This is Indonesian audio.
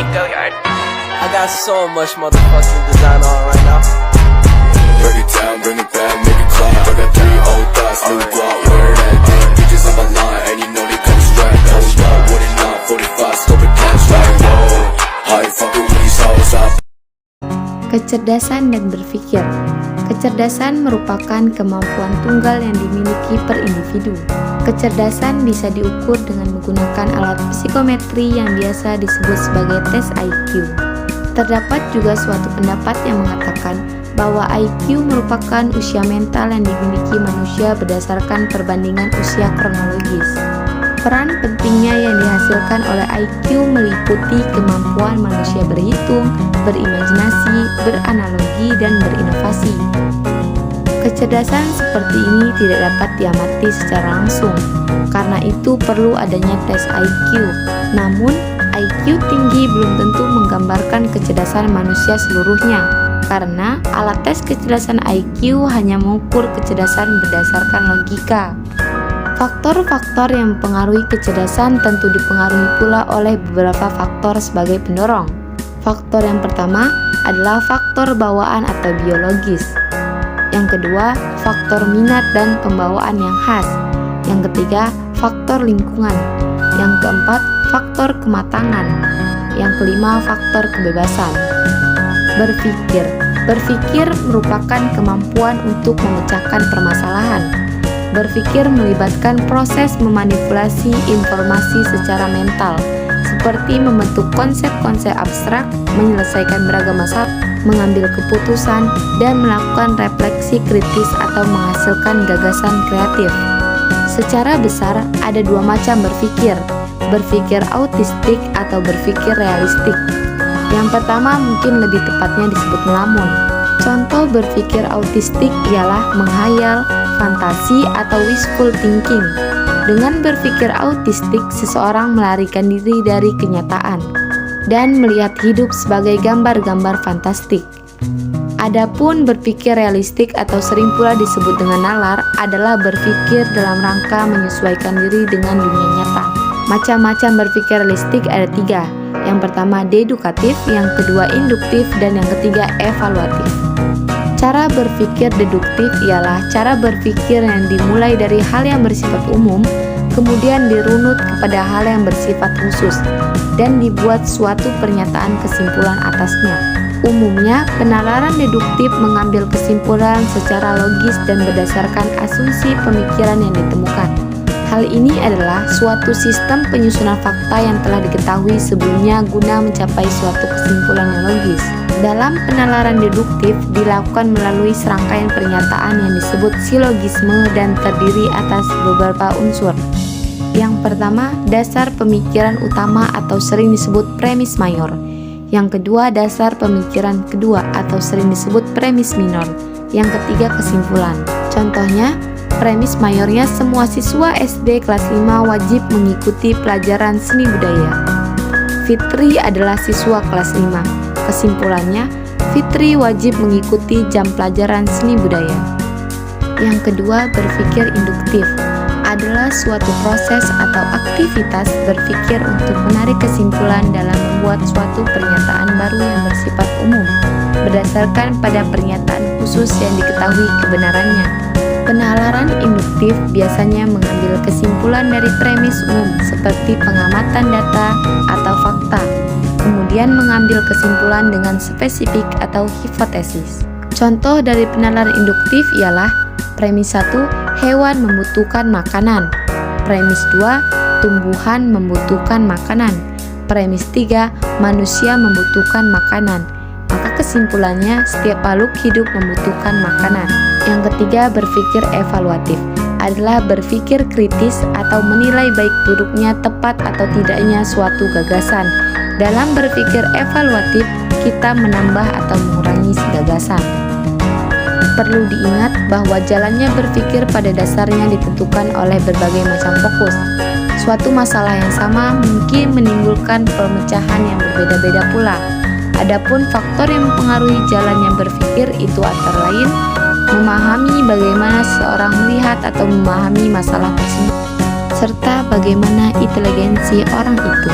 I got so much motherfucking design on right now. Break it down, bring it back, make it clap. I got 3 old thoughts, new guap, where that damn bitches on my line, and you know they come strapped. Hold up, what it not, 45, scope it down, right, whoa. How you fucking with these hoes up? Kecerdasan dan berpikir. Kecerdasan merupakan kemampuan tunggal yang dimiliki per individu. Kecerdasan bisa diukur dengan menggunakan alat psikometri yang biasa disebut sebagai tes IQ. Terdapat juga suatu pendapat yang mengatakan bahwa IQ merupakan usia mental yang dimiliki manusia berdasarkan perbandingan usia kronologis. Peran pentingnya yang dihasilkan oleh IQ meliputi kemampuan manusia berhitung, berimajinasi, beranalogi, dan berinovasi. Kecerdasan seperti ini tidak dapat diamati secara langsung, karena itu perlu adanya tes IQ. Namun, IQ tinggi belum tentu menggambarkan kecerdasan manusia seluruhnya, karena alat tes kecerdasan IQ hanya mengukur kecerdasan berdasarkan logika. Faktor-faktor yang mempengaruhi kecerdasan tentu dipengaruhi pula oleh beberapa faktor sebagai pendorong. Faktor yang pertama adalah faktor bawaan atau biologis. Yang kedua, faktor minat dan pembawaan yang khas. Yang ketiga, faktor lingkungan. Yang keempat, faktor kematangan. Yang kelima, faktor kebebasan. Berpikir. Berpikir merupakan kemampuan untuk memecahkan permasalahan. Berpikir melibatkan proses memanipulasi informasi secara mental, seperti membentuk konsep-konsep abstrak, menyelesaikan beragam masalah, mengambil keputusan, dan melakukan refleksi kritis atau menghasilkan gagasan kreatif. Secara besar, ada 2 macam berpikir, berpikir autistik atau berpikir realistik. Yang pertama mungkin lebih tepatnya disebut melamun. Contoh berpikir autistik ialah menghayal, fantasi, atau wishful thinking. Dengan berpikir autistik, seseorang melarikan diri dari kenyataan dan melihat hidup sebagai gambar-gambar fantastik. Adapun berpikir realistik atau sering pula disebut dengan nalar adalah berpikir dalam rangka menyesuaikan diri dengan dunia nyata. Macam-macam berpikir realistik ada 3. Yang pertama dedukatif, yang kedua induktif, dan yang ketiga evaluatif. Cara berpikir deduktif ialah cara berpikir yang dimulai dari hal yang bersifat umum, kemudian dirunut kepada hal yang bersifat khusus, dan dibuat suatu pernyataan kesimpulan atasnya. Umumnya, penalaran deduktif mengambil kesimpulan secara logis dan berdasarkan asumsi pemikiran yang ditemukan. Hal ini adalah suatu sistem penyusunan fakta yang telah diketahui sebelumnya guna mencapai suatu kesimpulan yang logis. Dalam penalaran deduktif dilakukan melalui serangkaian pernyataan yang disebut silogisme dan terdiri atas beberapa unsur. Yang pertama, dasar pemikiran utama atau sering disebut premis mayor. Yang kedua, dasar pemikiran kedua atau sering disebut premis minor. Yang ketiga, kesimpulan. Contohnya, premis mayornya semua siswa SD kelas 5 wajib mengikuti pelajaran seni budaya. Fitri adalah siswa kelas 5. Kesimpulannya, Fitri wajib mengikuti jam pelajaran seni budaya. Yang kedua, berpikir induktif adalah suatu proses atau aktivitas berpikir untuk menarik kesimpulan dalam membuat suatu pernyataan baru yang bersifat umum berdasarkan pada pernyataan khusus yang diketahui kebenarannya. Penalaran induktif biasanya mengambil kesimpulan dari premis umum seperti pengamatan data atau fakta, kemudian mengambil kesimpulan dengan spesifik atau hipotesis. Contoh dari penalaran induktif ialah premis 1, hewan membutuhkan makanan. Premis 2, tumbuhan membutuhkan makanan. Premis 3, manusia membutuhkan makanan. Maka kesimpulannya setiap makhluk hidup membutuhkan makanan. Yang ketiga, berpikir evaluatif adalah berpikir kritis atau menilai baik buruknya, tepat atau tidaknya suatu gagasan. Dalam berpikir evaluatif, kita menambah atau mengurangi gagasan. Perlu diingat bahwa jalannya berpikir pada dasarnya ditentukan oleh berbagai macam fokus. Suatu masalah yang sama mungkin menimbulkan pemecahan yang berbeda-beda pula. Adapun faktor yang mempengaruhi jalannya berpikir itu antara lain memahami bagaimana seseorang melihat atau memahami masalah tersebut, serta bagaimana inteligensi orang itu.